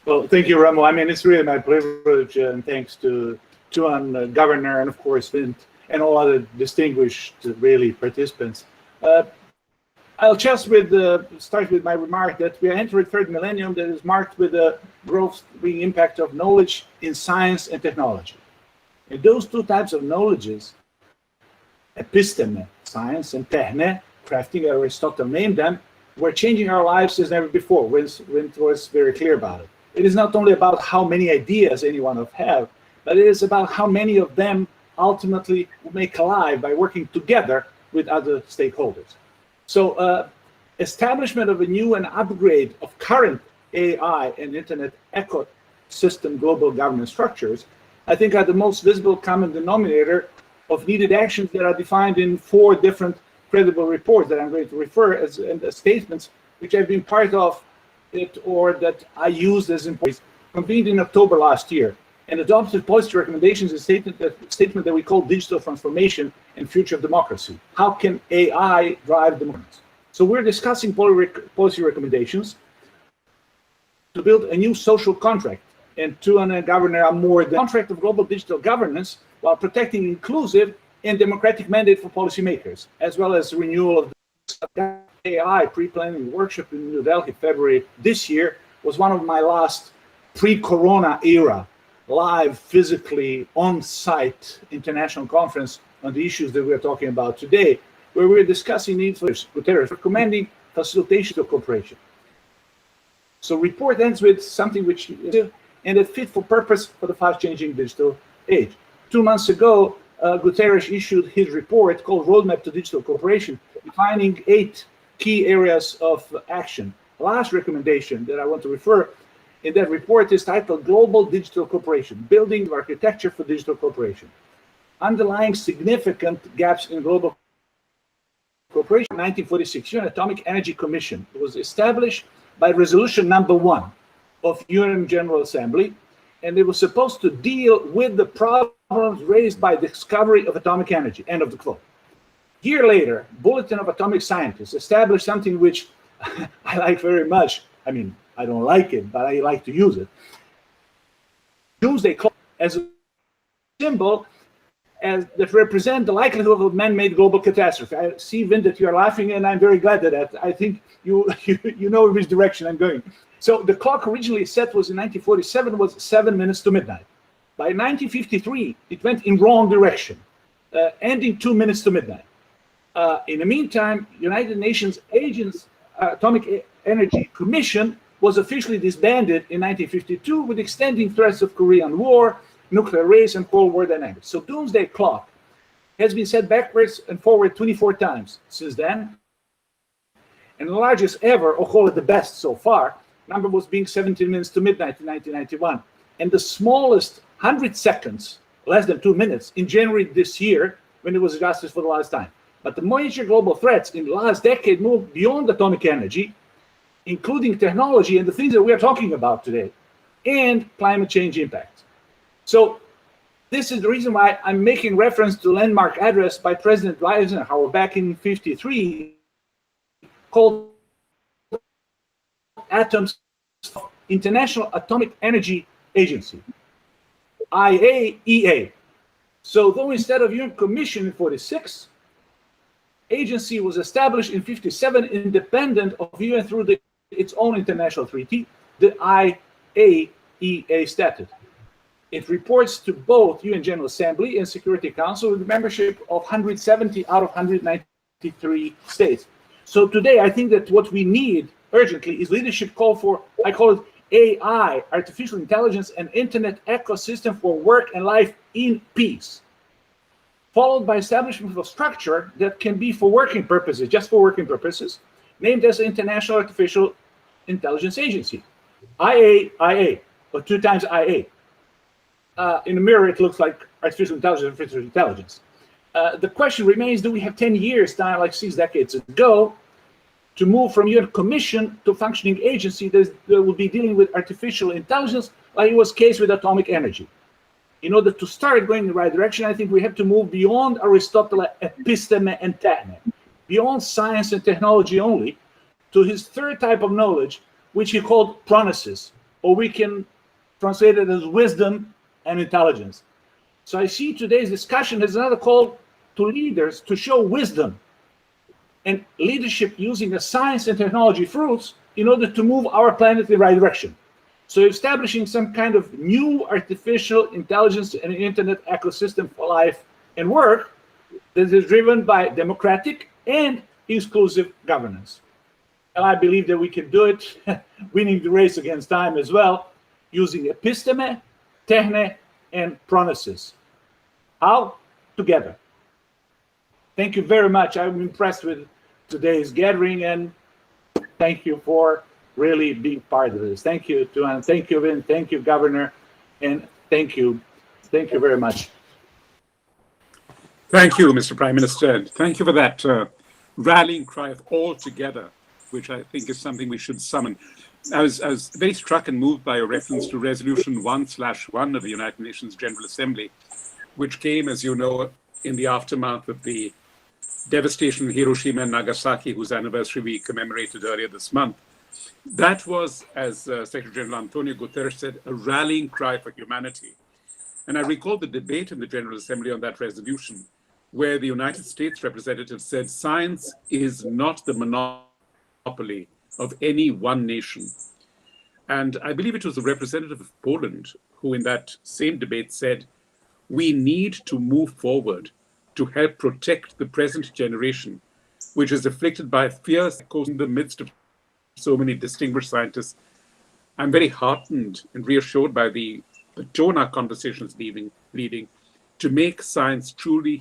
Well, thank you, Ramo. I mean, it's really my privilege, and thanks to Tuan, Governor, and of course, Vint, and all other distinguished, really, participants. I'll just start with my remark that we are entering third millennium that is marked with a growing impact of knowledge in science and technology. And those two types of knowledges, episteme, science, and techne, crafting, Aristotle named them, were changing our lives as never before. Vint was very clear about it. It is not only about how many ideas any one of have, but it is about how many of them ultimately may collide by working together with other stakeholders. So establishment of a new and upgrade of current AI and internet ecosystem global governance structures, I think are the most visible common denominator of needed actions that are defined in 4 different credible reports that I'm going to refer as statements, which have been part of it or that I used as important, convened in October last year, and adopted policy recommendations, a statement that we call digital transformation and future of democracy. How can AI drive democracy? So we're discussing policy recommendations to build a new social contract, and Tuan and Governor are more the contract of global digital governance while protecting inclusive and democratic mandate for policymakers, as well as renewal of the AI pre-planning workshop in New Delhi, February this year, was one of my last pre-corona era live, physically on-site international conference on the issues that we're talking about today, where we're discussing needs for Guterres recommending facilitation of cooperation. So report ends with something which is and it fit for purpose for the fast-changing digital age. 2 months ago, Guterres issued his report called Roadmap to Digital Cooperation, defining 8 key areas of action. The last recommendation that I want to refer in that report is titled Global Digital Cooperation, Building the Architecture for Digital Cooperation. Underlying significant gaps in global cooperation, 1946, UN Atomic Energy Commission was established by resolution number 1 of UN General Assembly, and it was supposed to deal with the problems raised by the discovery of atomic energy, end of the quote. A year later, Bulletin of Atomic Scientists established something which I like very much. I mean, I don't like it, but I like to use it. Doomsday Clock as a symbol that represent the likelihood of a man-made global catastrophe. I see, Vin, that you're laughing, and I'm very glad that I think you know which direction I'm going. So the clock originally set was in 1947 was 7 minutes to midnight. By 1953, it went in wrong direction, ending 2 minutes to midnight. In the meantime, United Nations Atomic Energy Commission was officially disbanded in 1952 with extending threats of Korean War, nuclear race, and Cold War dynamics. So Doomsday Clock has been set backwards and forward 24 times since then. And the largest ever, or call it the best so far, number was being 17 minutes to midnight in 1991. And the smallest 100 seconds, less than 2 minutes, in January this year, when it was adjusted for the last time. But the major global threats in the last decade moved beyond atomic energy, including technology and the things that we are talking about today, and climate change impacts. So this is the reason why I'm making reference to landmark address by President Eisenhower back in '53, called Atoms International Atomic Energy Agency, IAEA. So though instead of UN Commission in '46, agency was established in '57, independent of UN through its own international treaty, the IAEA statute. It reports to both UN General Assembly and Security Council with membership of 170 out of 193 states. So today, I think that what we need urgently is leadership call for, I call it AI, artificial intelligence, and internet ecosystem for work and life in peace, followed by establishment of a structure that can be for working purposes, just for working purposes, named as the International Artificial Intelligence Agency, IAIA, or 2 times IA. In the mirror, it looks like artificial intelligence. The question remains, do we have 10 years time, like 6 decades ago, to move from UN Commission to functioning agency that will be dealing with artificial intelligence, like it was the case with atomic energy? In order to start going in the right direction, I think we have to move beyond Aristotle, episteme, and techne, beyond science and technology only, to his third type of knowledge, which he called promises, or we can translate it as wisdom and intelligence. So I see today's discussion as another call to leaders to show wisdom and leadership using the science and technology fruits in order to move our planet in the right direction. So establishing some kind of new artificial intelligence and internet ecosystem for life and work that is driven by democratic and inclusive governance. And I believe that we can do it, winning the race against time as well, using episteme, techne, and promises. How? Together. Thank you very much. I'm impressed with today's gathering, and thank you for really being part of this. Thank you, Tuan. Thank you, Vin. Thank you, Governor. And thank you. Thank you very much. Thank you, Mr. Prime Minister. Thank you for that rallying cry of all together, which I think is something we should summon. I was very struck and moved by a reference to Resolution 1/1 of the United Nations General Assembly, which came, as you know, in the aftermath of the devastation in Hiroshima and Nagasaki, whose anniversary we commemorated earlier this month. That was, as Secretary General Antonio Guterres said, a rallying cry for humanity. And I recall the debate in the General Assembly on that resolution, where the United States representative said, science is not the monopoly of any one nation. And I believe it was the representative of Poland who in that same debate said, we need to move forward to help protect the present generation, which is afflicted by fears in the midst of so many distinguished scientists. I'm very heartened and reassured by the tone our conversation is leading to make science truly